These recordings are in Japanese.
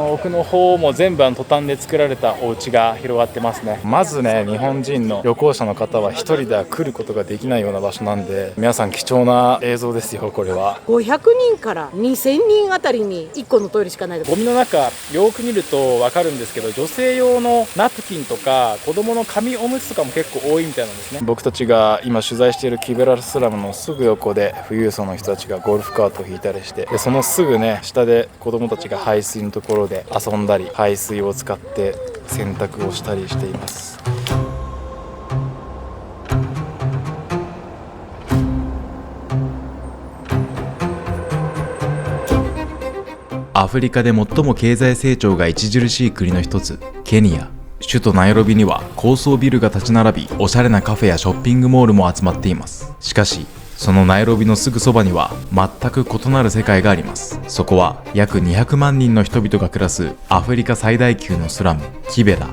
の奥の方も全部トタンで作られたお家が広がってますね。まずね、日本人の旅行者の方は一人では来ることができないような場所なんで、皆さん貴重な映像ですよ。これは500人から2000人あたりに1個のトイレしかない。ゴミの中よく見ると分かるんですけど、女性用のナプキンとか子供の紙おむつとかも結構多いみたいなんですね。僕たちが今取材しているキベラルスラムのすぐ横で富裕層の人たちがゴルフカートを引いたりして、でそのすぐね下で子供たちが排水のところで遊んだり、排水を使って洗濯をしたりしています。アフリカで最も経済成長が著しい国の一つ、ケニア。首都ナイロビには高層ビルが立ち並び、おしゃれなカフェやショッピングモールも集まっています。しかし、そのナイロビのすぐそばには全く異なる世界があります。そこは約200万人の人々が暮らすアフリカ最大級のスラム、キベラ。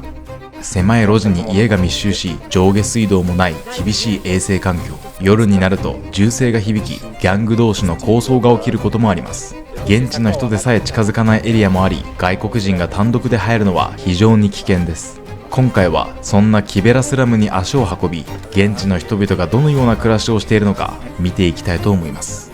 狭い路地に家が密集し、上下水道もない厳しい衛生環境。夜になると銃声が響き、ギャング同士の抗争が起きることもあります。現地の人でさえ近づかないエリアもあり、外国人が単独で入るのは非常に危険です。今回はそんなキベラスラムに足を運び、現地の人々がどのような暮らしをしているのか見ていきたいと思います。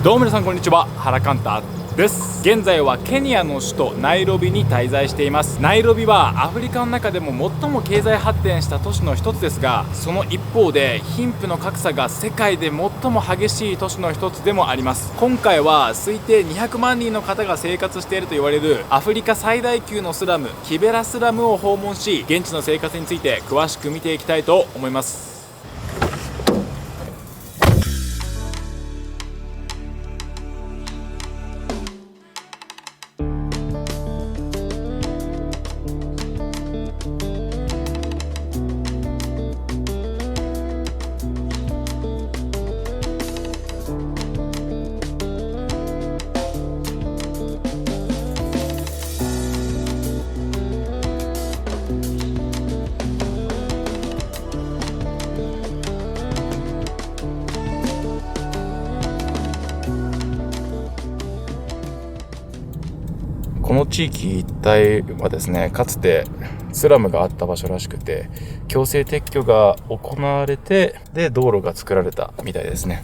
どうも皆さんこんにちは、原カンタです。現在はケニアの首都ナイロビに滞在しています。ナイロビはアフリカの中でも最も経済発展した都市の一つですが、その一方で貧富の格差が世界で最も激しい都市の一つでもあります。今回は推定200万人の方が生活していると言われるアフリカ最大級のスラム、キベラスラムを訪問し、現地の生活について詳しく見ていきたいと思います。この地域一帯はですね、かつてスラムがあった場所らしくて、強制撤去が行われて、で道路が作られたみたいですね。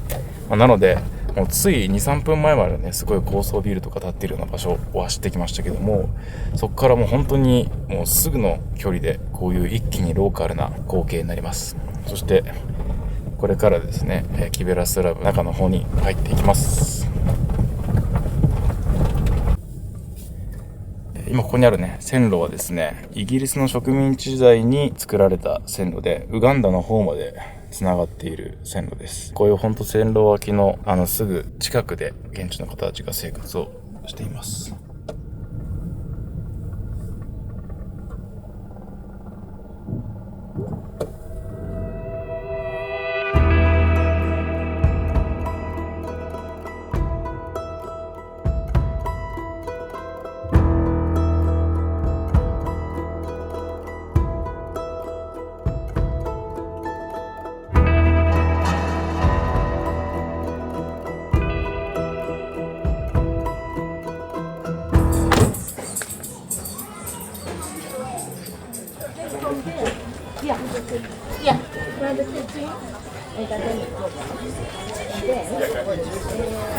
なのでもうつい 2,3 分前までね、すごい高層ビルとか建っているような場所を走ってきましたけども、そこからもう本当にもうすぐの距離でこういう一気にローカルな光景になります。そしてこれからですね、キベラスラム中の方に入っていきます。今ここにあるね、線路はですね、イギリスの植民地時代に作られた線路で、ウガンダの方までつながっている線路です。こういう本当線路脇のすぐ近くで現地の方たちが生活をしています。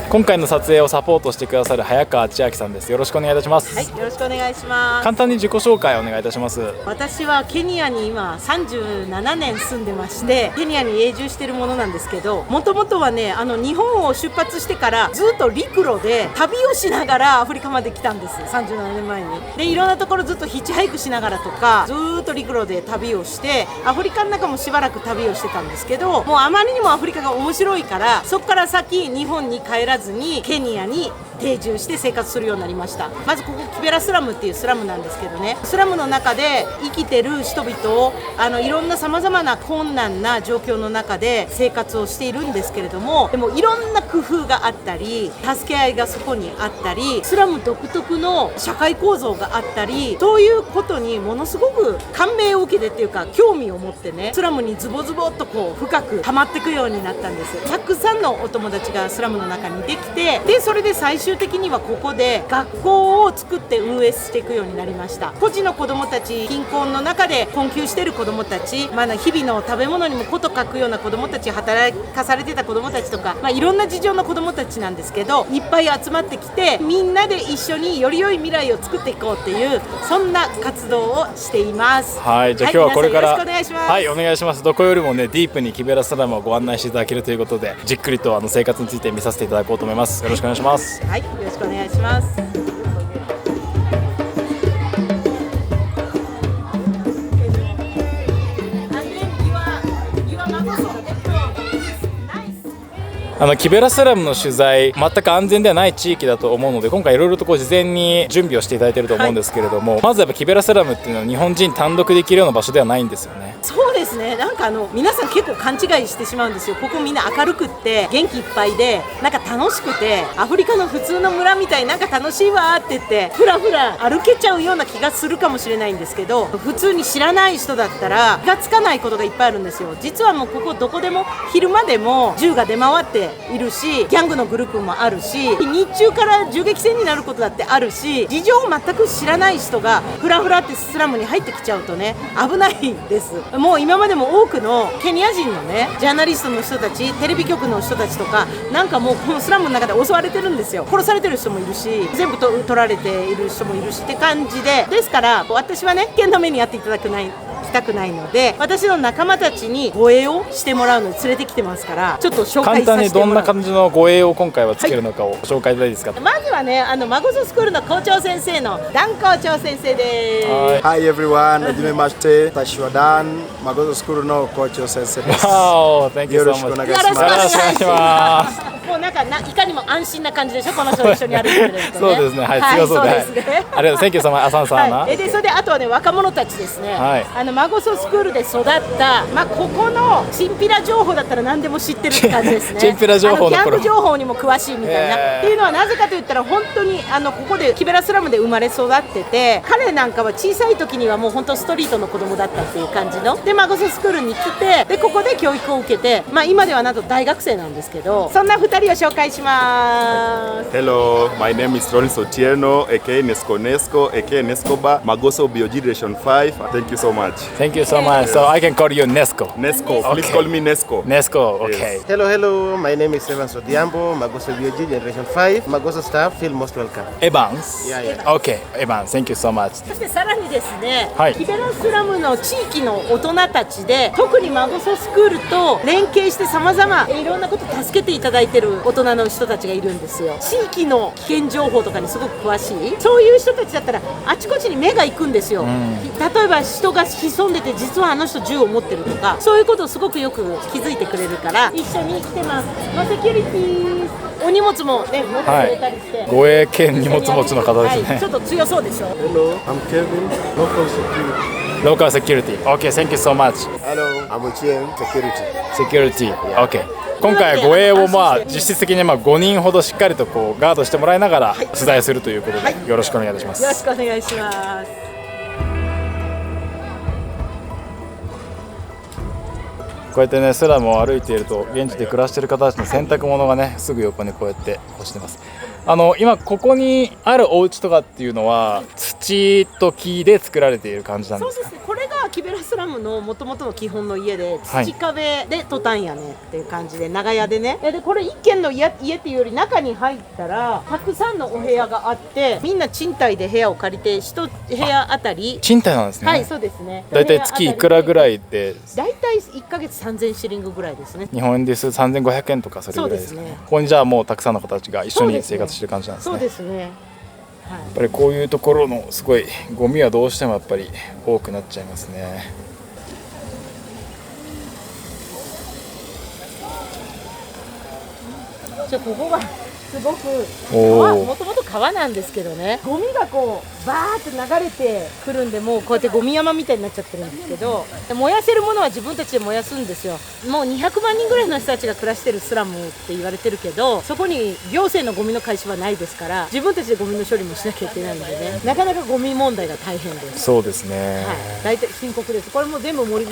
今回の撮影をサポートしてくださる早川千秋さんです。よろしくお願いいたします。はい、よろしくお願いします。簡単に自己紹介をお願いいたします。私はケニアに今37年住んでまして、ケニアに永住してるものなんですけど、もともとはね、日本を出発してからずっと陸路で旅をしながらアフリカまで来たんです。37年前に。で、いろんなところずっとヒッチハイクしながらとか、ずっと陸路で旅をして、アフリカの中もしばらく旅をしてたんですけど、もうあまりにもアフリカが面白いから、そこから先日本に帰らずにケニアに定住して生活するようになりました。まずここキベラスラムっていうスラムなんですけどね、スラムの中で生きてる人々をいろんなさまざまな困難な状況の中で生活をしているんですけれども、でもいろんな工夫があったり、助け合いがそこにあったり、スラム独特の社会構造があったり、そういうことにものすごく感銘をを受けてっていうか興味を持ってね、スラムにズボズボっとこう深くハマっていくようになったんです。たくさんのお友達がスラムの中にできて、でそれで最終的にはここで学校を作って運営していくようになりました。孤児の子どもたち、貧困の中で困窮している子どもたち、日々の食べ物にもこと書くような子どもたち、働かされてた子どもたちとか、いろんな事情の子どもたちなんですけど、いっぱい集まってきて、みんなで一緒により良い未来を作っていこうっていう、そんな活動をしています。はい、じゃあ今日はこれから、皆さんよろしくお願いします。はい、お願いします。どこよりもね、ディープにキベラスラムをご案内していただけるということで、じっくりと生活について見させていただこうと思います。よろしくお願いします。はい、よろしくお願いします。キベラスラムの取材、全く安全ではない地域だと思うので、今回いろいろと事前に準備をしていただいていると思うんですけれども、まずやっぱキベラスラムっていうのは日本人単独できるような場所ではないんですよね。そうですね、なんか皆さん結構勘違いしてしまうんですよ。ここみんな明るくって元気いっぱいで、なんか楽しくて、アフリカの普通の村みたい、なんか楽しいわって言ってふらふら歩けちゃうような気がするかもしれないんですけど、普通に知らない人だったら気がつかないことがいっぱいあるんですよ。実はもうここどこでも昼間でも銃が出回っているし、ギャングのグループもあるし、日中から銃撃戦になることだってあるし、事情を全く知らない人がふらふらってスラムに入ってきちゃうとね、危ないです。もう今までも多くのケニア人のね、ジャーナリストの人たち、テレビ局の人たちとか、なんかもうこのスラムの中で襲われてるんですよ。殺されてる人もいるし、全部取られている人もいるしって感じで、ですから私はね、危険な目に遭っていただきたくないので、私の仲間たちに護衛をしてもらうのに連れてきてますから、ちょっと紹介させてもらう。簡単にどんな感じの護衛を今回はつけるのかをご紹介いただいていいですか。まずはね、マゴソスクールの校長先生のダン校長先生です。Hi everyone, Najime Mashte, Tashwa Dan, Magoso School no 校長先生です。Wow, thank you so much. よろしくお願いします。よろしくお願いしよろしくお願いします。もうなんかいかにも安心な感じでしょ、この人と一緒に歩いてくれるとね。そうですね、はい、はい、強そうで、そうですね。ありがとう、Thank you so much、アサンさんな。でそれであとはね、若者たちですね。はい、マゴソスクールで育った、ここのチンピラ情報だったら何でも知ってるって感じですね。チンピラ情報のギャング情報にも詳しいみたいな。っていうのはなぜかと言ったら、本当にここでキベラスラムで生まれ育ってて、彼なんかは小さい時にはもう本当ストリートの子供だったっていう感じの。でマゴソスクールに来て、でここで教育を受けて、今ではなんと大学生なんですけど、そんな2人を紹介します。Hello, my name is Ronnie Sotieno, aka Nesco Nesco, aka Nescoba, Magoso Bio Generation 5. Thank you so much. Thank you so much. So I can call you Nesco. Nesco, please call me Nesco. Nesco, okay. Yes. Hello, my name is Evans Odiambo, Magoso BioG Generation 5. Magoso staff, feel most welcome. Evans? Yeah. Okay, Evans, thank you so much. そしてさらにですね、はいキベラスラムの地域の大人たちで、特にマゴソスクールと連携してさまざまいろんなことを助けていただいてる大人の人たちがいるんですよ。地域の危険情報とかにすごく詳しい、そういう人たちだったらあちこちに目が行くんですよ。例えば人が潜んでて、実はあの人銃を持ってるとか、そういうことをすごくよく気づいてくれるから一緒に来てます。セキュリティお荷物もね持ってくれたりして、護衛兼荷物持ちの方ですね。はい、ちょっと強そうでしょ。 Hello, I'm Kevin, local security. Local security. Okay, thank you so much. Hello, I'm Uchien, security. Security. Okay. 今回護衛を実質的に5人ほどしっかりとこうガードしてもらいながら取材するということで、よろしくお願いいたします。よろしくお願いします。こうやってね、スラムを歩いていると現地で暮らしている方たちの洗濯物がね、すぐ横にこうやって干してます。今ここにあるお家とかっていうのは土と木で作られている感じなんですか。そうですね、これがキベラスラムの元々の基本の家で、土壁でトタン屋根っていう感じで、長屋でね。でこれ一軒の家っていうより、中に入ったらたくさんのお部屋があって、みんな賃貸で部屋を借りて、1部屋あたり、賃貸なんですね。はい、そうですね。だいたい月いくらぐらいで。だいたい1ヶ月3000シリングぐらいですね。日本円です3500円とかそれぐらいですかね。そうですね。ここにじゃあもうたくさんの方たちが一緒に生活してる感じなんですね。そうですね。やっぱりこういうところのすごいゴミはどうしてもやっぱり多くなっちゃいますね。ここがすごくおー、もともと川なんですけどね、ゴミがこうバーって流れてくるんで、もうこうやってゴミ山みたいになっちゃってるんですけど、燃やせるものは自分たちで燃やすんですよ。もう200万人ぐらいの人たちが暮らしてるスラムって言われてるけど、そこに行政のゴミの回収はないですから、自分たちでゴミの処理もしなきゃいけないんでね、なかなかゴミ問題が大変です。そうですね。はい、大体深刻です。これも全部ゴミ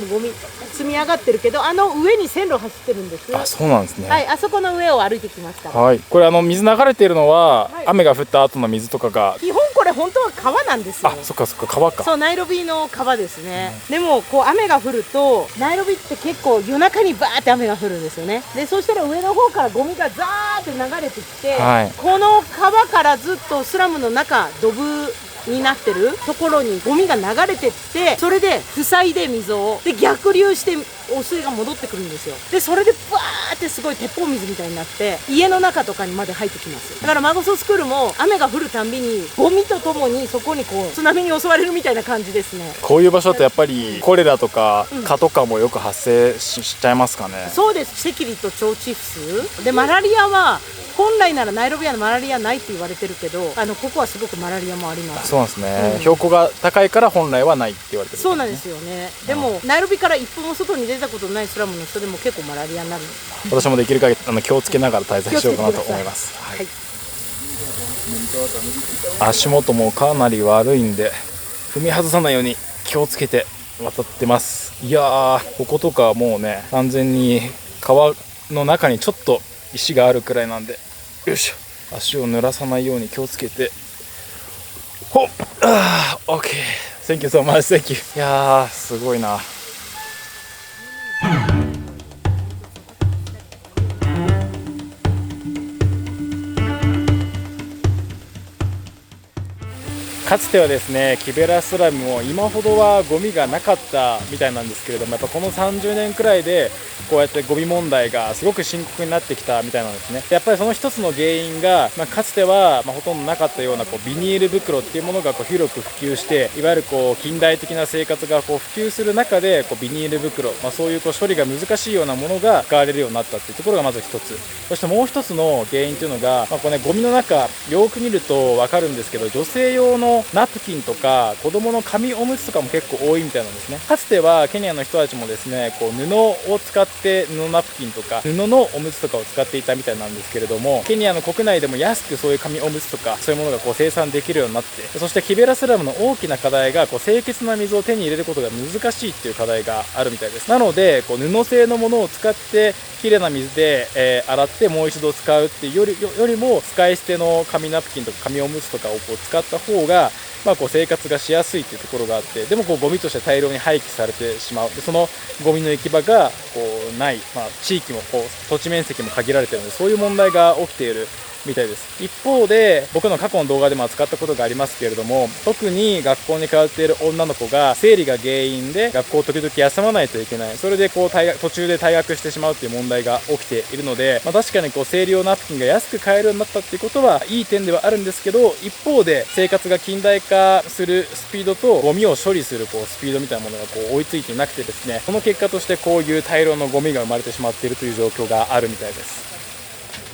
積み上がってるけど、あの上に線路走ってるんです。あ、そうなんですね。はい、あそこの上を歩いてきますから。はい。これ水流れているのは、はい、雨が降った後の水とかが。基本これ本当は川なんですよ。あ、そっかそっか、川か。そう、ナイロビの川ですね。でもこう雨が降ると、ナイロビって結構夜中にバーって雨が降るんですよね。で、そしたら上の方からゴミがザーって流れてきて、はい、この川からずっとスラムの中ドブになってるところにゴミが流れてって、それで塞いで水をで逆流して汚水が戻ってくるんですよ。でそれでバーってすごい鉄砲水みたいになって家の中とかにまで入ってきます。だからマゴソスクールも雨が降るたんびにゴミとともにそこにこう津波に襲われるみたいな感じですね。こういう場所ってやっぱりコレラとか蚊とかもよく発生 しちゃいますかね。そうです。赤痢と腸チフスで、マラリアは本来ならナイロビはマラリアないって言われてるけど、ここはすごくマラリアもあります。そうなんですね、標高が高いから本来はないって言われてる、ね、そうなんですよね。でもナイロビから一歩も外に出たことないスラムの人でも結構マラリアになる。私もできる限り気をつけながら滞在しようかなと思います。はい、足元もかなり悪いんで踏み外さないように気をつけて渡ってます。いやー、こことかもうね、完全に川の中にちょっと石があるくらいなんで、よいしょ、足を濡らさないように気をつけて、ほっ、OK、 Thank you so much, thank you。 いやー、すごいな。かつてはですね、キベラスラムも今ほどはゴミがなかったみたいなんですけれども、やっぱこの30年くらいでこうやってゴミ問題がすごく深刻になってきたみたいなんですね。やっぱりその一つの原因が、かつてはほとんどなかったようなビニール袋っていうものが広く普及して、いわゆる近代的な生活が普及する中でビニール袋、そういう処理が難しいようなものが使われるようになったっていうところがまず一つ。そしてもう一つの原因というのが、ゴミの中よく見ると分かるんですけど、女性用のナプキンとか子供の紙おむつとかも結構多いみたいなんですね。かつてはケニアの人たちもですね、布を使って布ナプキンとか布のおむつとかを使っていたみたいなんですけれども、ケニアの国内でも安くそういう紙おむつとかそういうものが生産できるようになって、そしてキベラスラムの大きな課題が清潔な水を手に入れることが難しいっていう課題があるみたいです。なので布製のものを使ってきれいな水で、洗ってもう一度使うっていうよりも、使い捨ての紙ナプキンとか紙おむつとかを使った方が生活がしやすいっていうところがあって、でもゴミとして大量に廃棄されてしまう。でそのゴミの行き場がない、地域も土地面積も限られているので、そういう問題が起きているみたいです。一方で僕の過去の動画でも扱ったことがありますけれども、特に学校に通っている女の子が生理が原因で学校を時々休まないといけない、それで途中で退学してしまうという問題が起きているので、確かに生理用ナプキンが安く買えるようになったっていうことはいい点ではあるんですけど、一方で生活が近代化するスピードとゴミを処理するスピードみたいなものが追いついていなくてですね、その結果としてこういう大量のゴミが生まれてしまっているという状況があるみたいです。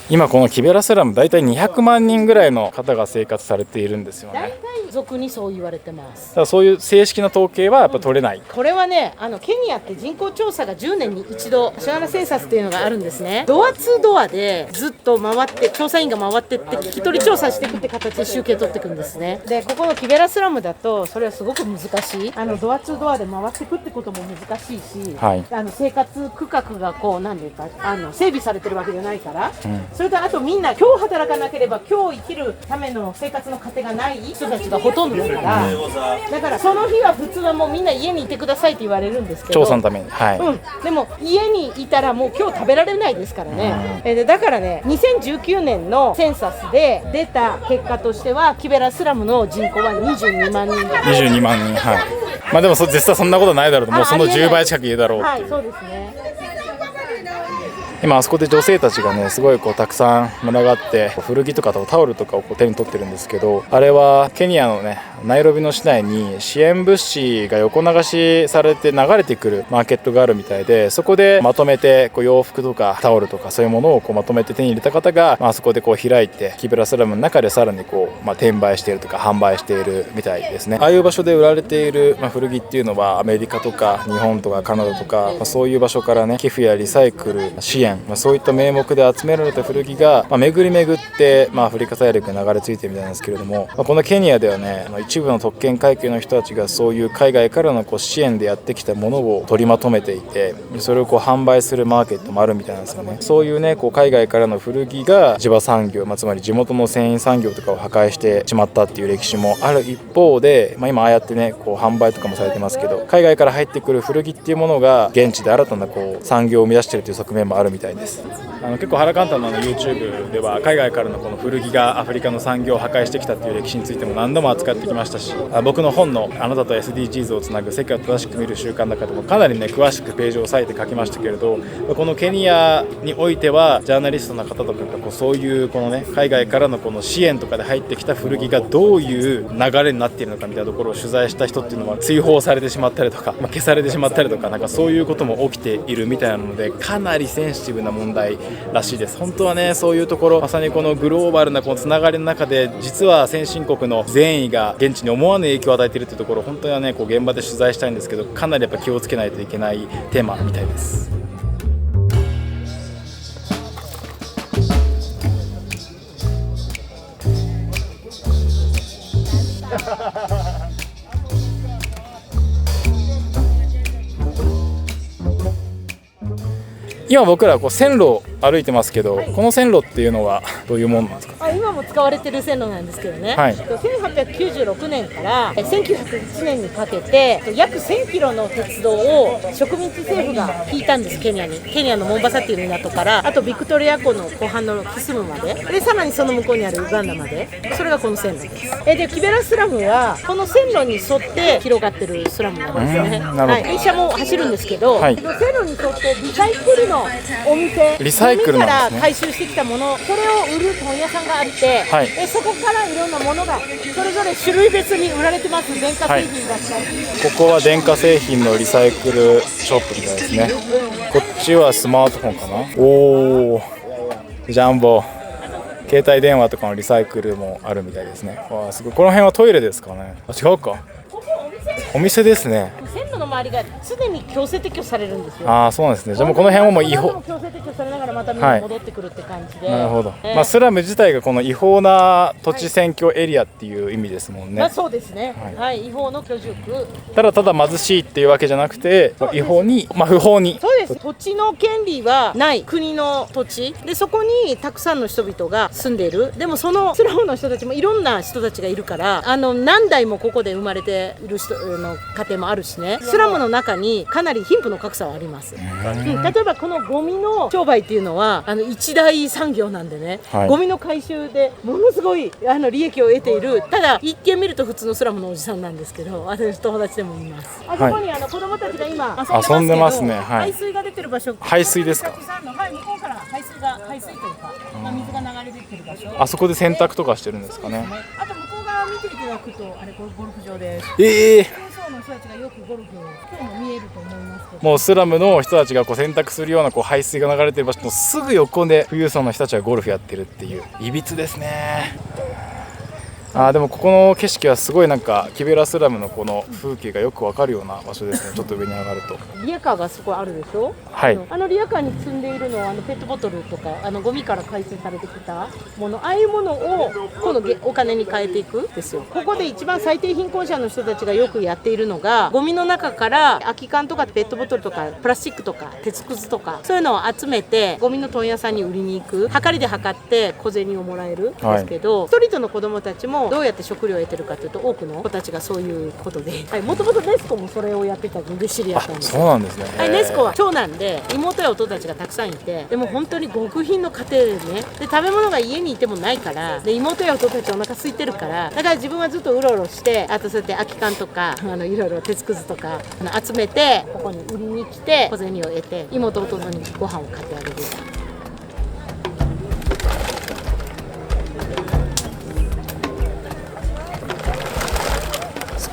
今このキベラスラム大体200万人ぐらいの方が生活されているんですよね。大体俗にそう言われてます。だからそういう正式な統計はやっぱ取れない、これはね、ケニアって人口調査が10年に一度シュアナセンサスっていうのがあるんですね。ドアツードアでずっと回って調査員が回ってって聞き取り調査していくって形で集計取っていくんですね。でここのキベラスラムだとそれはすごく難しい。ドアツードアで回っていくってことも難しいし、はい、生活区画が何ていうか整備されてるわけじゃないから、それとあとみんな今日働かなければ今日生きるための生活の糧がない人たちがほとんどだから、だからその日は普通はもうみんな家にいてくださいって言われるんですけど、調査のために、はい、でも家にいたらもう今日食べられないですからね、だからね、2019年のセンサスで出た結果としてはキベラスラムの人口は22万人だ。22万人、はい。でも実際そんなことないだろうと、もうその10倍近くいるだろう。はい、そうですね。今あそこで女性たちがね、すごいたくさん群がって古着とかタオルとかを手に取ってるんですけど、あれはケニアのね、ナイロビの市内に支援物資が横流しされて流れてくるマーケットがあるみたいで、そこでまとめてこう洋服とかタオルとかそういうものをこうまとめて手に入れた方が、そこでこう開いてキベラスラムの中でさらにこう、転売しているとか販売しているみたいですね。ああいう場所で売られている、古着っていうのはアメリカとか日本とかカナダとか、そういう場所からね寄付やリサイクル支援、そういった名目で集められた古着が、巡り巡って、アフリカ大陸に流れ着いてるみたいなんですけれども、このケニアではね一部の特権階級の人たちがそういう海外からのこう支援でやってきたものを取りまとめていて、それをこう販売するマーケットもあるみたいなんですよね。そういうねこう海外からの古着が地場産業、つまり地元の繊維産業とかを破壊してしまったっていう歴史もある一方で、今ああやってねこう販売とかもされてますけど、海外から入ってくる古着っていうものが現地で新たなこう産業を生み出しているという側面もあるみたいです。結構原監督のYouTube では海外からのこの古着がアフリカの産業を破壊してきたっていう歴史についても何度も扱ってきましたし、僕の本のあなたと SDGs をつなぐ世界を正しく見る習慣の中でもかなりね詳しくページを割いて書きましたけれど、このケニアにおいてはジャーナリストの方とかがこうそういうこのね海外からのこの支援とかで入ってきた古着がどういう流れになっているのかみたいなところを取材した人っていうのは追放されてしまったりとか、消されてしまったりとか、なんかそういうことも起きているみたいなので、かなりセンシティブな問題らしいです。本当はねそういうところ、まさにこのグローバルなこのつながりの中で実は先進国の善意が現地に思わぬ影響を与えているというところ、本当はねこう現場で取材したいんですけど、かなりやっぱ気をつけないといけないテーマみたいです。今僕らこう線路を歩いてますけど、この線路っていうのはどういうものなんですか？今も使われてる線路なんですけどね、1896年から1901年にかけて約1000キロの鉄道を植民地政府が引いたんです。ケニアのモンバサっていう港から、あとビクトリア湖の湖畔のキスムまで、でさらにその向こうにあるウガンダまで、それがこの線路です。でキベラスラムはこの線路に沿って広がってるスラムなんですね。電車も走るんですけど、線路に沿ってリサイクルのお店、リサイクルなんですね。ゴミから回収してきたもの、それを売る問屋さんがあって、でそこからいろんなものがそれぞれ種類別に売られてます。電化製品だったり、ここは電化製品のリサイクルショップみたいですね。こっちはスマートフォンかな。おー、ジャンボ携帯電話とかのリサイクルもあるみたいですね。わあすごい。この辺はトイレですかね。違うか、お店ですね。線路の周りが常に強制撤去されるんですよ。そうなんですね。じゃあもうこの辺はもう違法。強制撤去されながらまたみんな戻ってくるって感じで。なるほど。スラム自体がこの違法な土地占拠エリアっていう意味ですもんね。そうですね。違法の居住区。ただ貧しいっていうわけじゃなくて、違法に、不法に。そうです。土地の権利はない国の土地で、そこにたくさんの人々が住んでいる。でもそのスラムの人たちもいろんな人たちがいるから、何代もここで生まれている人の家庭もあるしね。スラムの中にかなり貧富の格差はあります。例えばこのゴミの商売っていうのは一大産業なんでね、ゴミの回収でものすごい利益を得ている。ただ一見見ると普通のスラムのおじさんなんですけど、私友達でもいます。そこに子供たちが今遊んでますね。排水が出てる場所。排水ですか？向こうから排水というか、水が流れ出てる場所。あそこで洗濯とかしてるんですかね。あと向こう側見ていただくとゴルフ場です。の人たちがよくゴルフ、今日も見えると思いますけど、もうスラムの人たちが洗濯するような排水が流れてる場所のすぐ横で富裕層の人たちがゴルフやってるっていう、いびつですね。でもここの景色はすごいキベラスラムのこの風景がよくわかるような場所ですね。ちょっと上に上がるとリヤカーがそこあるでしょ。リヤカーに積んでいるのはペットボトルとかゴミから回収されてきたもの、ああいうものを今度お金に変えていくんですよ。ここで一番最低貧困者の人たちがよくやっているのが、ゴミの中から空き缶とかペットボトルとかプラスチックとか鉄くずとかそういうのを集めてゴミの問屋さんに売りに行く、量りで測って小銭をもらえるんですけど、ストリートの子どもたちもどうやって食料を得てるかというと、多くの子たちがそういうことで、もともとネスコもそれをやってたので知り合ったんです。そうなんですね。ネスコは長男で妹や弟たちがたくさんいて、でも本当に極貧の家庭でね、で食べ物が家にいてもないから、で妹や弟たちお腹空いてるから、だから自分はずっとうろうろして、あとそうやって空き缶とかいろいろ鉄くずとか集めてここに売りに来て小銭を得て、妹弟にご飯を買ってあげる。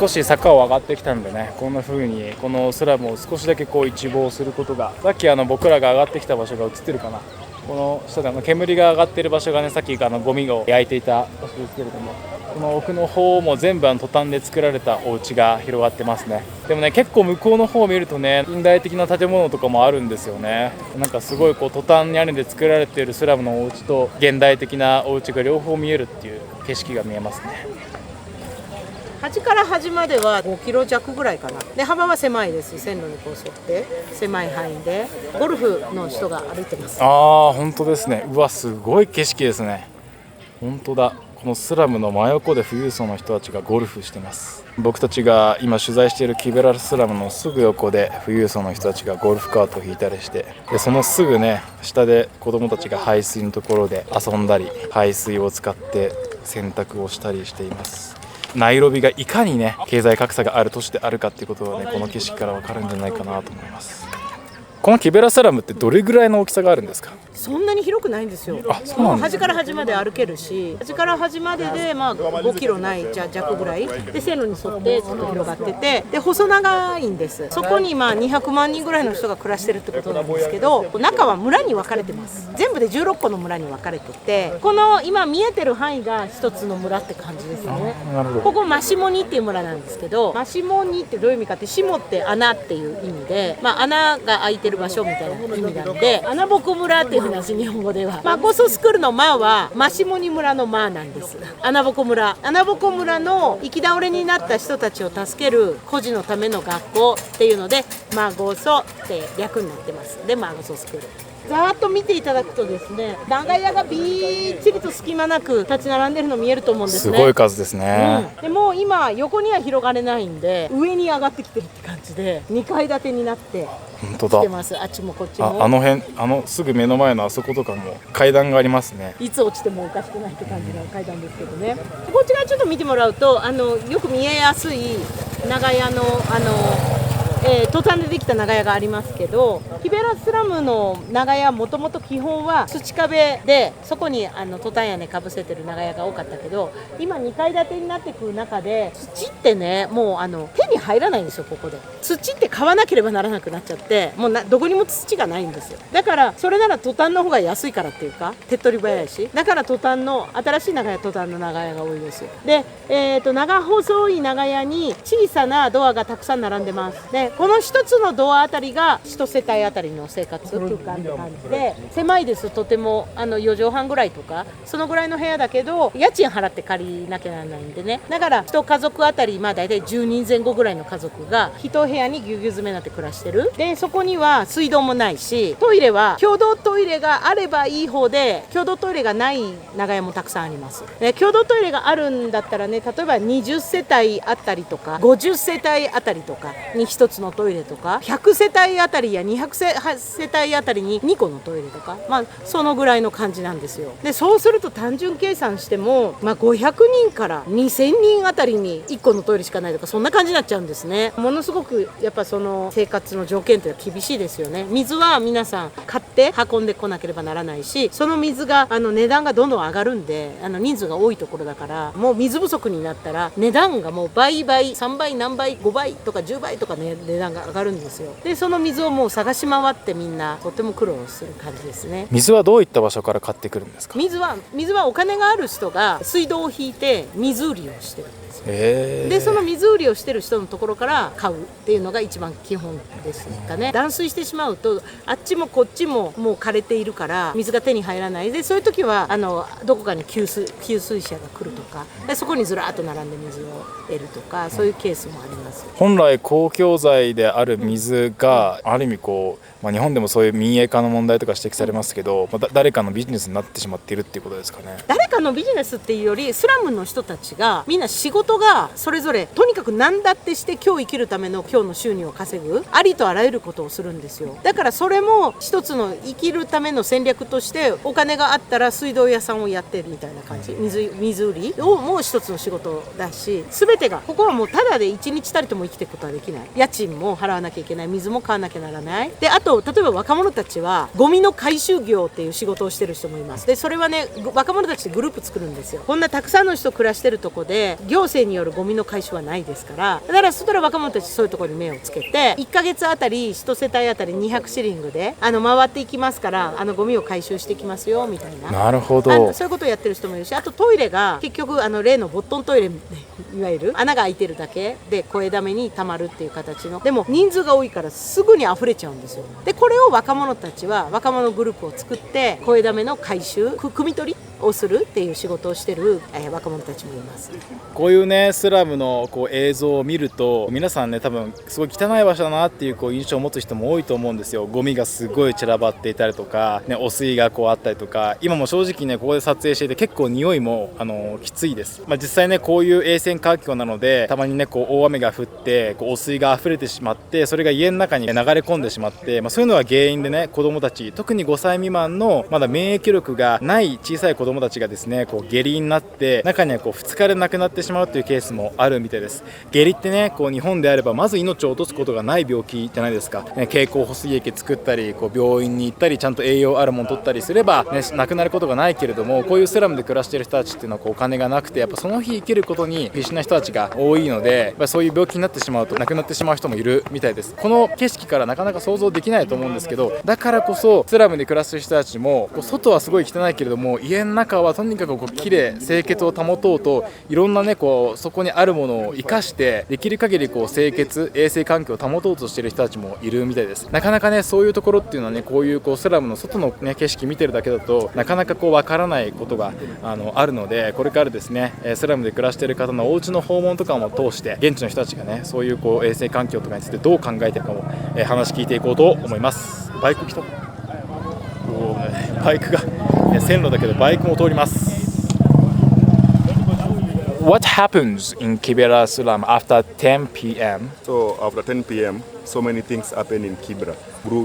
少し坂を上がってきたんでね、こんな風にこのスラムを少しだけこう一望することが、さっき僕らが上がってきた場所が映ってるかな、この下で煙が上がっている場所がね、さっきゴミを焼いていた場所ですけれども、この奥の方も全部トタンで作られたお家が広がってますね。でもね、結構向こうの方を見るとね、近代的な建物とかもあるんですよね。なんかすごいこうトタン屋根で作られているスラムのお家と現代的なお家が両方見えるっていう景色が見えますね。端から端までは5キロ弱ぐらいかな。で幅は狭いです。線路にこう沿って狭い範囲でゴルフの人が歩いてます。本当ですね。うわ、すごい景色ですね。本当だ。このスラムの真横で富裕層の人たちがゴルフしてます。僕たちが今取材しているキベラルスラムのすぐ横で富裕層の人たちがゴルフカートを引いたりして、でそのすぐね下で子供たちが排水のところで遊んだり、排水を使って洗濯をしたりしています。ナイロビがいかにね経済格差がある都市であるかっていうことがね、この景色から分かるんじゃないかなと思います。このキベラスラムってどれぐらいの大きさがあるんですか？そんなに広くないんですよ。もう端から端まで歩けるし、端から端までで5キロない弱ぐらいで線路に沿ってずっと広がってて、で細長いんです。そこに200万人ぐらいの人が暮らしてるってことなんですけど、中は村に分かれてます。全部で16個の村に分かれてて、この今見えてる範囲が一つの村って感じですね。ここマシモニっていう村なんですけど、マシモニってどういう意味かって、シモって穴っていう意味で、穴が開いてる場所みたいな意味なんで、穴ぼこ村っていう話、日本語では。ゴソスクールのはマシモニ村のなんです。穴ぼこ村の行き倒れになった人たちを助ける孤児のための学校っていうのでゴソって略になってます。でゴソスクールざーっと見ていただくとですね、長屋がびっちりと隙間なく立ち並んでるの見えると思うんですね。すごい数ですね。でも今横には広がれないんで、上に上がってきてるって感じで2階建てになって本当だ。来てます。あっちもこっちも。あの辺すぐ目の前のあそことかも階段がありますね。いつ落ちてもおかしくないって感じの階段ですけどね。こちらちょっと見てもらうとよく見えやすい長屋のトタンでできた長屋がありますけど、キベラスラムの長屋はもともと基本は土壁で、そこにトタン屋根かぶせてる長屋が多かったけど、今2階建てになってくる中で土ってね、もう手に入らないんですよ。ここで土って買わなければならなくなっちゃって、もうどこにも土がないんですよ。だからそれならトタンの方が安いからっていうか、手っ取り早いし、だからトタンの新しい長屋、トタンの長屋が多いです。で、長細い長屋に小さなドアがたくさん並んでます。でこの一つのドアあたりが1世帯あたりの生活空間って感じで、狭いです。とても4畳半ぐらいとかそのぐらいの部屋だけど、家賃払って借りなきゃならないんでね。だから1家族あたりだいたい10人前後ぐらいの家族が1部屋にぎゅうぎゅう詰めになって暮らしてる。でそこには水道もないし、トイレは共同トイレがあればいい方で、共同トイレがない長屋もたくさんあります。共同トイレがあるんだったらね、例えば20世帯あたりとか50世帯あたりとかに1つのトイレとか、100世帯あたりや200世帯あたりに2個のトイレとか、そのぐらいの感じなんですよ。でそうすると単純計算しても、500人から2000人あたりに1個のトイレしかないとか、そんな感じになっちゃうんですね。ものすごくやっぱその生活の条件って厳しいですよね。水は皆さん買って運んでこなければならないし、その水が値段がどんどん上がるんで、人数が多いところだから、もう水不足になったら値段がもう倍3倍何倍5倍とか10倍とかね、値段が上がるんですよ。でその水をもう探し回ってみんなとても苦労する感じですね。水はどういった場所から買ってくるんですか？水はお金がある人が水道を引いて水売りをしてるんですよ。でその水売りをしてる人のところから買うっていうのが一番基本ですかね。断水してしまうとあっちもこっちももう枯れているから水が手に入らない。でそういう時はどこかに給水車が来るとか、でそこにずらっと並んで水を得るとか、そういうケースもあります。本来公共財である水がある意味日本でもそういう民営化の問題とか指摘されますけど、誰かのビジネスになってしまっているっていうことですかね。誰かのビジネスっていうより、スラムの人たちがみんな仕事がそれぞれとにかく何だってして今日生きるための今日の収入を稼ぐ、ありとあらゆることをするんですよ。だからそれも一つの生きるための戦略として、お金があったら水道屋さんをやってるみたいな感じ、水売りをもう一つの仕事だし、全てがここはもうただで1日たりとも生きていくことはできない。家賃賃も払わなきゃいけない、水も買わなきゃならない。であと例えば若者たちはゴミの回収業っていう仕事をしてる人もいます。でそれはね、若者たちでグループ作るんですよ。こんなたくさんの人暮らしてるとこで行政によるゴミの回収はないですから、だからそしたら若者たちそういうところに目をつけて、1ヶ月あたり1世帯あたり200シリングで回っていきますから、ゴミを回収していきますよみたいな。なるほど。そういうことをやってる人もいるし、あとトイレが結局例のボットントイレいわゆる穴が開いてるだけで声だめに溜まるっていう形の、でも人数が多いからすぐに溢れちゃうんですよ。でこれを若者たちは若者グループを作って声だめの回収、汲み取りをするっていう仕事をしてる、若者たちもいます。こういうねスラムの映像を見ると、皆さんね多分すごい汚い場所だなっていう印象を持つ人も多いと思うんですよ。ゴミがすごい散らばっていたりとか、ね、汚水があったりとか、今も正直ねここで撮影していて結構匂いもきついです。実際ねこういう衛生環境なので、たまにね大雨が降って汚水が溢れてしまって、それが家の中に流れ込んでしまって、そういうのが原因でね子どもたち、特に5歳未満のまだ免疫力がない小さい子どもたちがですね下痢になって、中には2日で亡くなってしまうというケースもあるみたいです。下痢ってね日本であればまず命を落とすことがない病気じゃないですか。経口補水液作ったり病院に行ったりちゃんと栄養あるもの取ったりすれば、ね、亡くなることがないけれども、こういうスラムで暮らしている人たちっていうのはお金がなくて、やっぱその日生きることに必死な人たちが多いので、そういう病気になってしまうと亡くなってしまう人もいるみたいです。この景色からなかなか想像できないと思うんですけど、だからこそスラムで暮らしている人たちも外はすごい汚いけれども、家の中はとにかく綺麗、清潔を保とうといろんなねそこにあるものを生かしてできる限り清潔衛生環境を保とうとしている人たちもいるみたいです。なかなかねそういうところっていうのはね、こういうスラムの外の、ね、景色見てるだけだとなかなかわからないことがあるので、これからですねスラムで暮らしている方のお家の訪問とかも通して、現地の人たちがねそういう衛生環境とかについてどう考えてるかも、話聞いていこうと思います。バイク来た。バイクが線路だけどバイクも通ります。What happens in Kibera slum after 10 p.m.? So after 10 p.m., so many things happen in Kibra.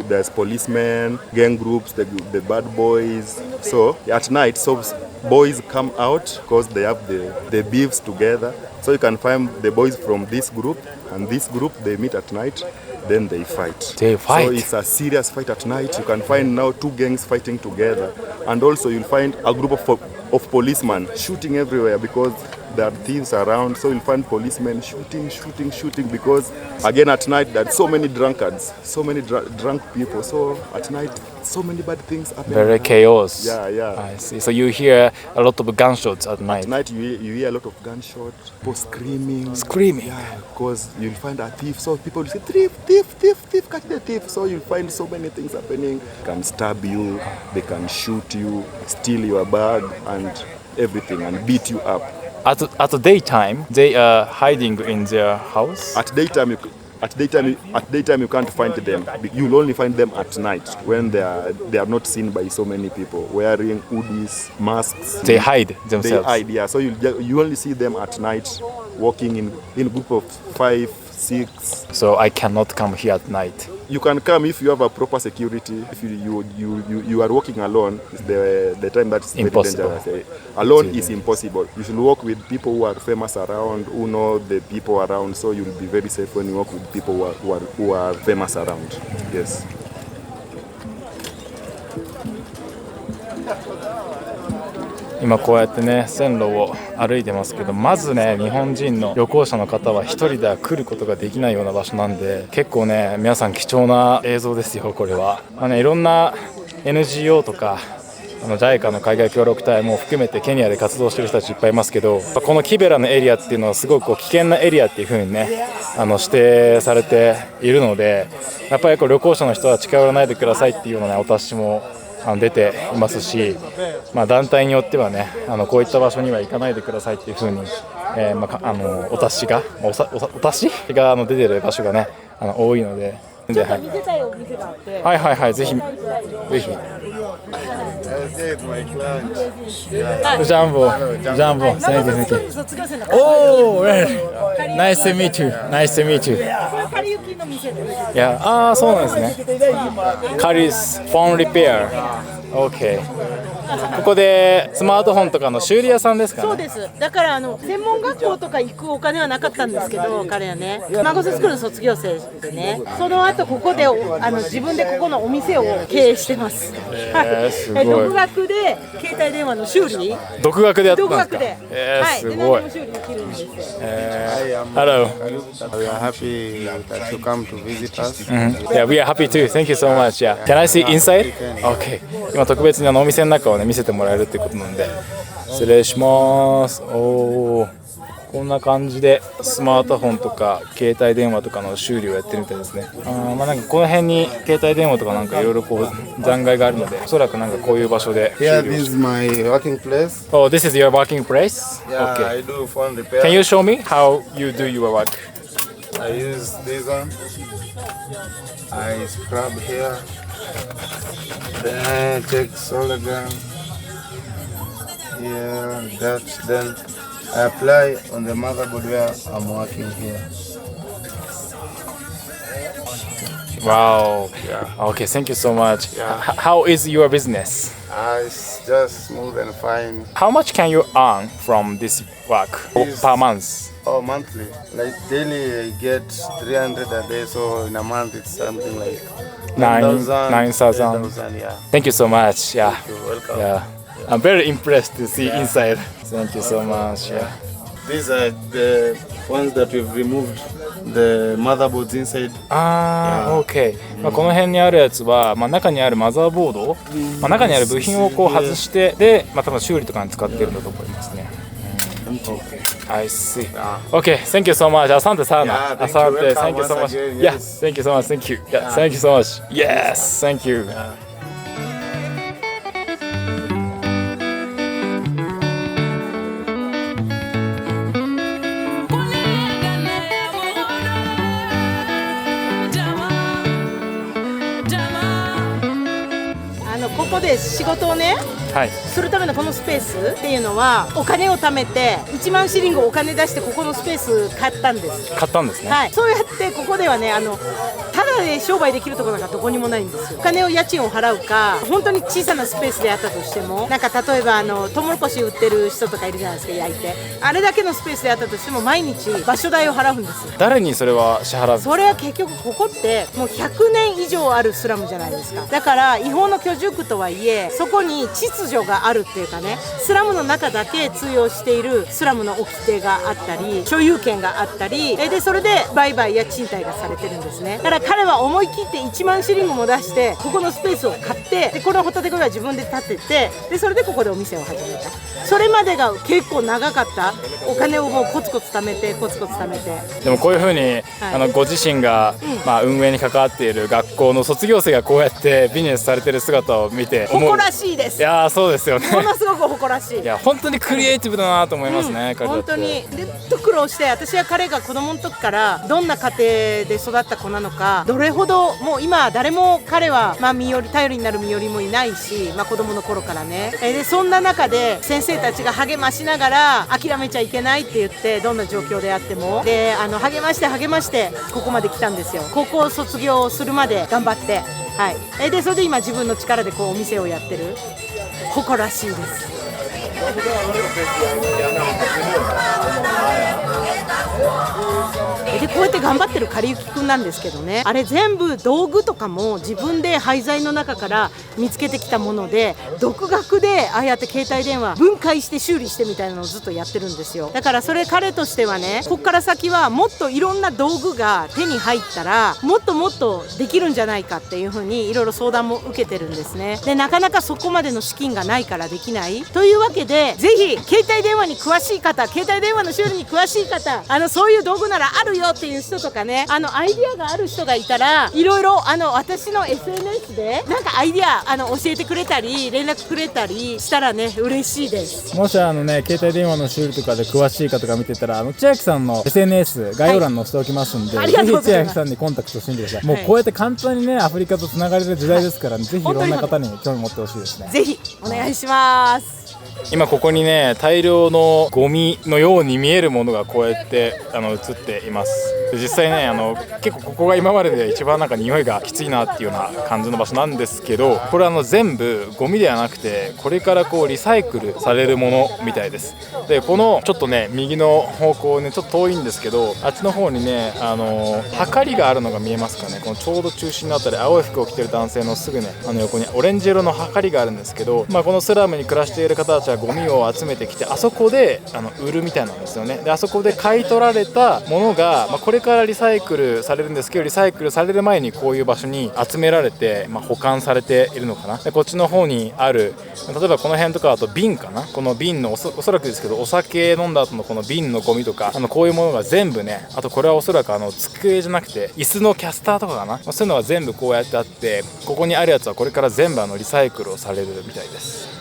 There's policemen, gang groups, the bad boys. So at night, so boys come out because they have the beefs together. So you can find the boys from this group and this group, they meet at night. Then they fight. They fight? So it's a serious fight at night. You can find now two gangs fighting together. And also you'll find a group of policemen shooting everywhere because there are thieves around. So you'll find policemen shooting because again at night there are so many drunkards, so many drunk people. So at night so many bad things happen. Very chaos. Yeah. I see. So you hear a lot of gunshots at night. At night you hear a lot of gunshots, people screaming. Yeah, because you'll find a thief. So people will say thief, catch the thief. So you'll find so many things happening. They can stab you, they can shoot you, steal your bag and everything and beat you up. At the daytime, they are hiding in their house. At daytime you can't find them. You'll only find them at night when they are not seen by so many people wearing hoodies, masks. They hide themselves. They hide, yeah. So you only see them at night, walking in a group of 5, 6. So I cannot come here at night. You can come if you have a proper security. If you are walking alone, the time that's very dangerous. Alone is impossible. You should walk with people who are famous around, who know the people around, so you'll be very safe when you walk with people who are famous around. Yes. 今こうやってね線路を歩いてますけど、まずね日本人の旅行者の方は一人では来ることができないような場所なんで、結構ね皆さん貴重な映像ですよこれは。いろんな NGO とかJICA の海外協力隊も含めてケニアで活動してる人たちいっぱいいますけど、このキベラのエリアっていうのはすごく危険なエリアっていう風にね指定されているので、やっぱり旅行者の人は近寄らないでくださいっていうようなねお達しも出ていますし、団体によってはねこういった場所には行かないでくださいっていう風に、お達しが出てる場所がね多いので。ちょっと見せたいお店があって、はい、ぜひ。ジャンボ、Thank you. Oh, nice to meet you. カリユキの店です。いや、そうなんですね。カリスフォンリペア。OK。ここでスマートフォンとかの修理屋さんですかね。そうです。だから専門学校とか行くお金はなかったんですけど、彼はね、マゴススクールの卒業生でね、その後ここで自分でここのお店を経営してます。すごい。独学で携帯電話の修理。独学でやってたんですか。独学で。はい。すごい。で何も修理できるんですよ。Hello. We are happy that you come to visit us. Yeah, we are happy too. Thank you so much. Yeah. Can I see inside? Okay. 今特別にお店の中をね見せてもらえるってことなんで、失礼します。おお。こんな感じでスマートフォンとか携帯電話とかの修理をやってるみたいですね。まあなんかこの辺に携帯電話とかなんかいろいろこう残骸があるので、おそらくなんかこういう場所で修 Yeah, 理を this is my working place. Oh, this is your working place? Yeah, Okay. I do phone repair. Can you show me how you do your work? I use this one. I scrub here. Then I take solder gun. Yeah, that's then I apply on the motherboard where I'm working here. Wow. Okay, thank you so much. How is your business? It's just smooth and fine. How much can you earn from this work per month? Oh, monthly. Like daily, I get 300 a day. So in a month, it's something like 9,000. 10,000. Yeah. Thank you so much. Yeah. You're welcome. Yeah. I'm very impressed to see inside. Thank you so much. Yeah. These are the ones that we've removed the motherboards inside. OK。まあこの辺にあるやつは、まあ中にあるマザーボード、まあ中にある部品をこう外して、で、まあ多分修理とかに使ってるんだと思いますね。OK. I see. OK. Thank you so much. Asante sana. Asante. Thank you so much. Yes. Thank you so much. Thank you. Yeah. Thank you so much. Yes. Thank you. ここで仕事をね、はい。するためのこのスペースっていうのはお金を貯めて1万シリングお金出してここのスペース買ったんです。買ったんですね。はい。そうやってここではねただで商売できるところなんかどこにもないんですよ。お金を家賃を払うか本当に小さなスペースであったとしてもなんか例えばトウモロコシ売ってる人とかいるじゃないですか焼いてあれだけのスペースであったとしても毎日場所代を払うんですよ。誰にそれは支払うんですか？それは結局ここってもう100年以上あるスラムじゃないですか。だから違法の居住区とはいえそこに秩序があるっていうかねスラムの中だけ通用しているスラムの掟があったり所有権があったりでそれで売買や賃貸がされてるんですね。だから彼は思い切って1万シリングも出してここのスペースを買ってでこのホタテ小屋は自分で建ててでそれでここでお店を始めた。それまでが結構長かったお金をもうコツコツ貯めてコツコツ貯めてでもこういうふうに、ご自身が、まあ、運営に関わっている学校の卒業生がこうやってビジネスされてる姿を見て誇らしいです。いやーそうですよね。ものすごく誇らしい。いや本当にクリエイティブだなと思いますね、彼だって本当にで苦労して私は彼が子供の時からどんな家庭で育った子なのかどれほどもう今誰も彼は、まあ、頼りになる身寄りもいないし、まあ、子供の頃からねでそんな中で先生たちが励ましながら諦めちゃいけないって言ってどんな状況であってもで励ましてここまで来たんですよ。高校卒業するまで頑張って、はい、でそれで今自分の力でこうお店をやってる誇らしいです。でこうやって頑張ってるかりゆきくんなんですけどねあれ全部道具とかも自分で廃材の中から見つけてきたもので独学でああやって携帯電話分解して修理してみたいなのをずっとやってるんですよ。だからそれ彼としてはねこっから先はもっといろんな道具が手に入ったらもっともっとできるんじゃないかっていうふうにいろいろ相談も受けてるんですね。でなかなかそこまでの資金がないからできないというわけでぜひ携帯電話に詳しい方携帯電話の修理に詳しい方そういう道具ならあるよっていう人とかねアイディアがある人がいたらいろいろ私の SNS でなんかアイディア教えてくれたり連絡くれたりしたらね嬉しいです。もしね携帯電話の修理とかで詳しい方が見てたら千秋さんの SNS 概要欄に載せておきますんで、ありがとうございます。ぜひ千秋さんにコンタクトしてみてください。もうこうやって簡単にねアフリカとつながれる時代ですから、ぜひいろんな方に興味持ってほしいですね。ぜひお願いします。今ここにね、大量のゴミのように見えるものがこうやって映っています。で実際ね、結構ここが今までで一番なんか匂いがきついなっていうような感じの場所なんですけど、これ全部ゴミではなくて、これからこうリサイクルされるものみたいです。でこのちょっとね右の方向ね、ちょっと遠いんですけど、あっちの方にねはかりがあるのが見えますかね。このちょうど中心のあたり、青い服を着てる男性のすぐね横にオレンジ色のはかりがあるんですけど、このスラムに暮らしている方たちはゴミを集めてきて、あそこで売るみたいなんですよね。であそこで買い取られたものが、これからリサイクルされるんですけど、リサイクルされる前にこういう場所に集められて、保管されているのかな。でこっちの方にある、例えばこの辺とかあと瓶かな、この瓶のおそらくですけどお酒飲んだ後のこの瓶のゴミとかこういうものが全部ね、あとこれはおそらく机じゃなくて椅子のキャスターとかかな、そういうのが全部こうやってあって、ここにあるやつはこれから全部リサイクルをされるみたいです。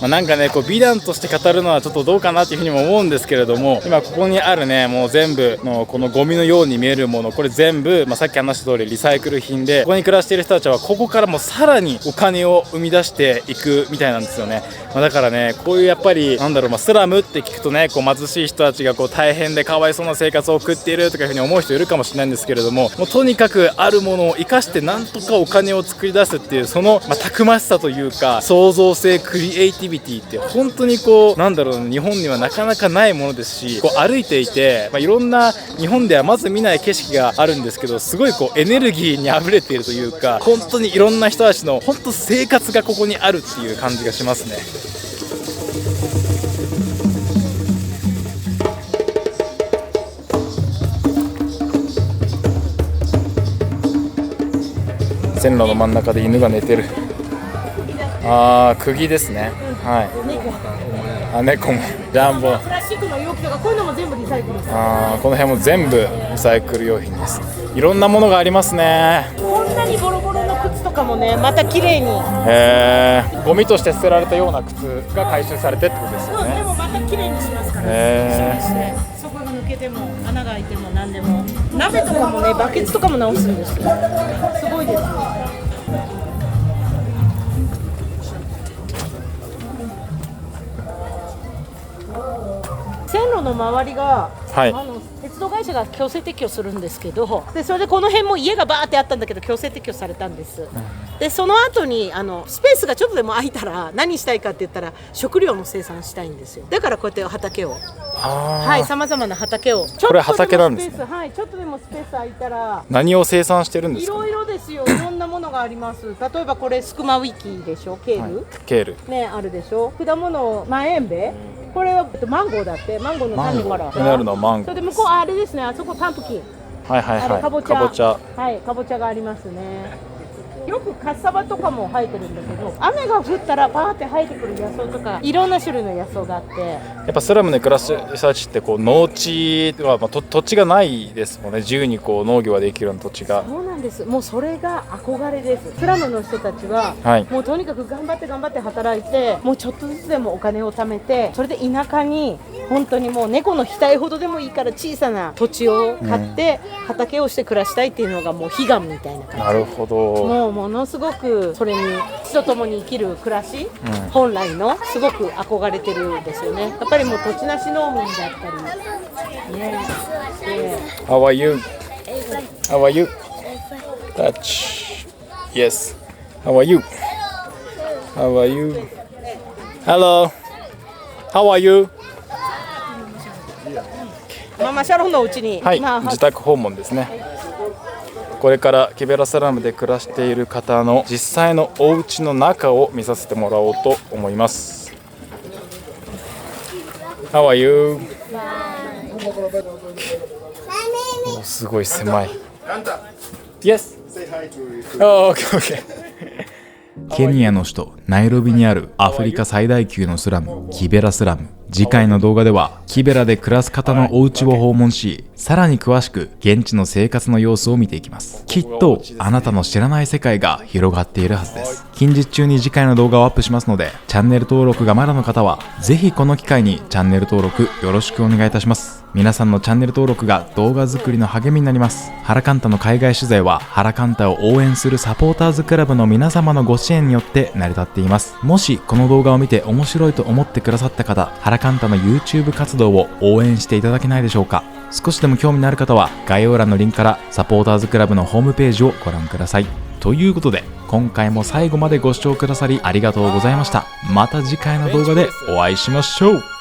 なんかね、こう美談として語るのはちょっとどうかなっていうふうにも思うんですけれども、今ここにあるね、もう全部のこのゴミのように見えるもの、これ全部、さっき話した通りリサイクル品で、ここに暮らしている人たちはここからもさらにお金を生み出していくみたいなんですよね。だからね、こういうやっぱりスラムって聞くとね、こう貧しい人たちがこう大変でかわいそうな生活を送っているとかいうふうに思う人いるかもしれないんですけれども、もうとにかくあるものを生かしてなんとかお金を作り出すっていう、その、たくましさというか創造性、クリエイティビティって本当にこう日本にはなかなかないものですし、こう歩いていて、いろんな日本ではまず見ない景色があるんですけど、すごいこうエネルギーにあふれているというか、本当にいろんな人たちの本当生活がここにあるっていう感じがしますね。線路の真ん中で犬が寝てる。釘ですね。はい。猫もジャンボ。プラスチックの容器とかこういうのも全部リサイクルです。この辺も全部リサイクル用品です。いろんなものがありますね。こんなにボロボロの靴とかもね、また綺麗に。ゴミとして捨てられたような靴が回収されてってことですよね。でもまた綺麗にしますから。そこが抜けても穴が開いても何でも。鍋とかもね、バケツとかも直すんですよ。すごいですね。線路の周りが、鉄道会社が強制撤去するんですけど、でそれでこの辺も家がバーってあったんだけど強制撤去されたんです。でその後にスペースがちょっとでも空いたら何したいかって言ったら食料の生産したいんですよ。だからこうやって畑を、さまざまな畑を、これ畑なんですね。ちょっとでもスペース空いたら何を生産してるんですか？いろいろですよ。いろんなものがあります。例えばこれスクマウィキでしょ、ケール、ね、あるでしょ。果物マエンベ、これはマンゴーだって、マンゴーの種からここにあるのはマンゴー。それで向こうあれですね、あそこパンプキン、かぼちゃ、かぼちゃがありますね。よくカッサバとかも生えてるんだけど、雨が降ったらパーって生えてくる野草とかいろんな種類の野草があって、やっぱスラムで暮らす人たちってこう農地は、土地がないですもんね。自由にこう農業ができるような土地が。そうなんです。もうそれが憧れです。スラムの人たちは、もうとにかく頑張って働いて、もうちょっとずつでもお金を貯めて、それで田舎に本当にもう猫の額ほどでもいいから小さな土地を買って畑をして暮らしたいっていうのがもう悲願みたいな感じ。なるほど。もうものすごくそれに土と共に生きる暮らし、本来のすごく憧れてるんですよね。やっぱりもう土地なし農民だったりね。How are you? How are you? Touch. Yes. How are you? How are you? Hello. How are you? ママシャロンのうちに、自宅訪問ですね。これからキベラスラムで暮らしている方の実際のお家の中を見させてもらおうと思います。How are you? すごい狭い。Yes. Oh, okay. ケニアの首都ナイロビにあるアフリカ最大級のスラム、キベラスラム。次回の動画ではキベラで暮らす方のお家を訪問し、さらに詳しく現地の生活の様子を見ていきます。きっとあなたの知らない世界が広がっているはずです。近日中に次回の動画をアップしますので、チャンネル登録がまだの方はぜひこの機会にチャンネル登録よろしくお願いいたします。皆さんのチャンネル登録が動画作りの励みになります。ハラカンタの海外取材はハラカンタを応援するサポーターズクラブの皆様のご支援によって成り立っています。もしこの動画を見て面白いと思ってくださった方、ハラカンタの YouTube 活動を応援していただけないでしょうか。少しでも興味のある方は概要欄のリンクからサポーターズクラブのホームページをご覧ください。ということで今回も最後までご視聴くださりありがとうございました。また次回の動画でお会いしましょう。